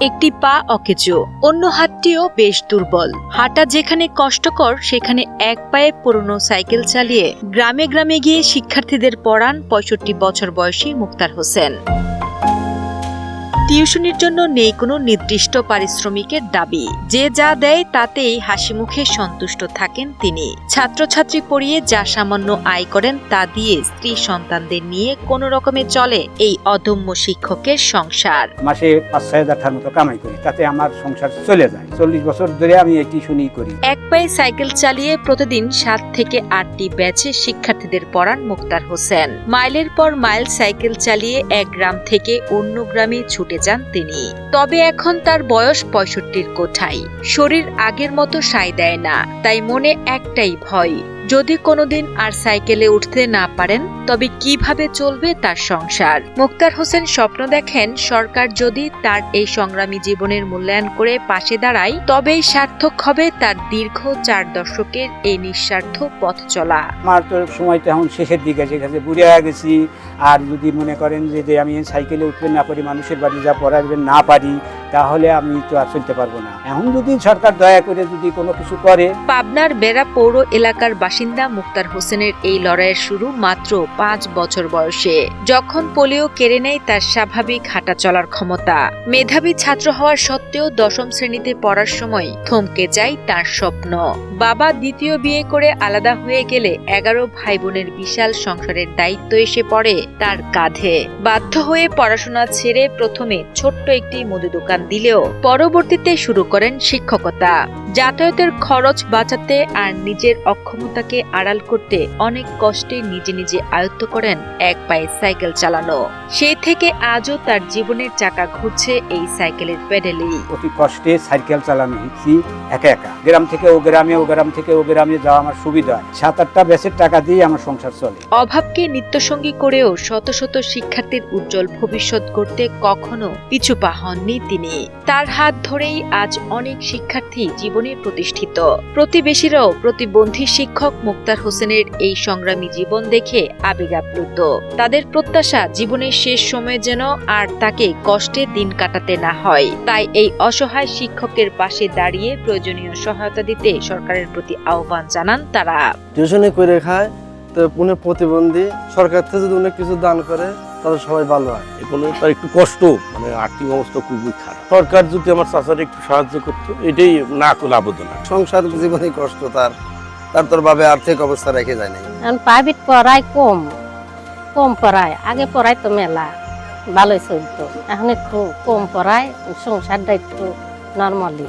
একটি পা অকেজো, অন্য হাতটিও বেশ দুর্বল। হাঁটা যেখানে কষ্টকর সেখানে এক পায়ে পুরনো সাইকেল চালিয়ে গ্রামে গ্রামে গিয়ে শিক্ষার্থীদের পড়ান ৬৫ বছর বয়সী মুক্তার হোসেন। টিউশনির জন্য নেই কোনো নির্দিষ্ট পারিশ্রমিকের দাবি, যে যা দেয় তাতেই হাসি মুখে সন্তুষ্ট থাকেন তিনি। ছাত্রছাত্রী পড়িয়ে যা সামান্য আয় করেন তা দিয়ে স্ত্রী সন্তানদের নিয়ে কোনো রকমে চলে এই অদম্য শিক্ষকের সংসার। মাসে ৫-৬ হাজার টাকার মতো কামাই করি, তাতে আমার সংসার চলে যায়। ৪০ বছর ধরে আমি এই টিউশনই করি। এক পায়ে সাইকেল চালিয়ে প্রতিদিন ৭ থেকে ৮টি ব্যাচে শিক্ষার্থীদের পড়ান মুক্তার হোসেন। মাইলের পর মাইল সাইকেল চালিয়ে এক গ্রাম থেকে অন্য গ্রামে ছুটে যান তিনি। তবে এখন তার বয়স ৬৫-র কোঠায়। শরীর আগের মতো সায় দেয় না, তাই মনে একটাই ভয়, যদি কোনোদিন আর সাইকেলে উঠতে না পারেন তবে কিভাবে চলবে তার সংসার। মুক্তার হোসেন স্বপ্ন দেখেন সরকার যদি তার এই সংগ্রামী জীবনের মূল্যায়ন করে পাশে দাঁড়ায় তবেই সার্থক হবে তার দীর্ঘ ৪ দশকের এই নিঃস্বার্থ পথ চলা। আমার তো সময় তো এখন শেষের দিকে, সেখানে বুড়ে হয়ে গেছি। আর যদি মনে করেন যে আমি সাইকেলে উঠতে না পারি, মানুষের বাড়ি যা পড়াবে না পারি, তাহলে আমি তো আর চলতে পারবো না। এখন যদি সরকার দয়া করে যদি কোনো কিছু করে। পাবনার বেড়া পৌর এলাকার বাসিন্দা মুক্তার হোসেনের এই লড়াইয়ের শুরু মাত্র ৫ বছর বয়সে, যখন পোলিও কেড়ে নেয় তার স্বাভাবিক হাঁটা চলার ক্ষমতা। মেধাবী ছাত্র হওয়ার সত্ত্বেও ১০ম শ্রেণীতে পড়ার সময় থমকে যায় তার স্বপ্ন। বাবা দ্বিতীয় বিয়ে করে আলাদা হয়ে গেলে ১১ ভাই বোনের বিশাল সংসারের দায়িত্ব এসে পড়ে তার কাঁধে। বাধ্য হয়ে পড়াশোনা ছেড়ে প্রথমে ছোট্ট একটি মুদি দোকান দিলেও পরবর্তীতে শুরু করেন শিক্ষকতা। যাতায়াতের খরচ বাঁচাতে আর নিজের অক্ষমতাকে আড়াল করতে অনেক কষ্টে নিজে নিজে আয়ত্ত করেন এক পায়ে সাইকেল চালানো। সেই থেকে আজও তার জীবনের চাকা ঘুরছে এই সাইকেলের পেডেলেই। অতি কষ্টে সাইকেল চালানো হচ্ছে একা একা। গ্রাম থেকে ও গ্রামে, ও গ্রাম থেকে ও গ্রামে যাওয়া আমার সুবিধা হয়। ৭-৮টা ব্যাচের টাকা দিয়ে আমার সংসার চলে। অভাবকে নিত্যসঙ্গী করেও শত শত শিক্ষার্থীর উজ্জ্বল ভবিষ্যৎ গড়তে কখনো পিছু পা হননি তিনি। তার হাত ধরেই আজ অনেক শিক্ষার্থী জীবনে প্রতিষ্ঠিত। প্রতিবেশীরাও প্রতিবন্ধী শিক্ষক মুক্তার হোসেনের এই সংগ্রামী জীবন দেখে আবেগ আপ্লুত। তাদের প্রত্যাশা জীবনের শেষ সময়ে যেন আর তাকে কষ্টে দিন কাটাতে না হয়। তাই এই অসহায় শিক্ষকের পাশে দাঁড়িয়ে প্রয়োজনীয় সহায়তা দিতে সরকারের প্রতি আহ্বান জানান তারা। টিউশনি করে খায় তো উনি প্রতিবন্ধী, সরকার থেকে যদি অনেক কিছু দান করে তাহলে সবাই ভালো হয়। এখন তার একটু কষ্ট, মানে আর্থিক অবস্থা খুবই খারাপ। সরকার যদি আমার চাচার একটু সাহায্য করতো, এটাই না করলে আবেদন। সংসার জীবনে কষ্ট, তার তোর ভাবে আর্থিক অবস্থা রেখে যায় না। প্রাইভেট পড়ায় কম পড়ায়, আগে পড়ায় তো মেলা ভালোই চলতো, এখন একটু কম পড়ায়, সংসারটা একটু নর্মালি।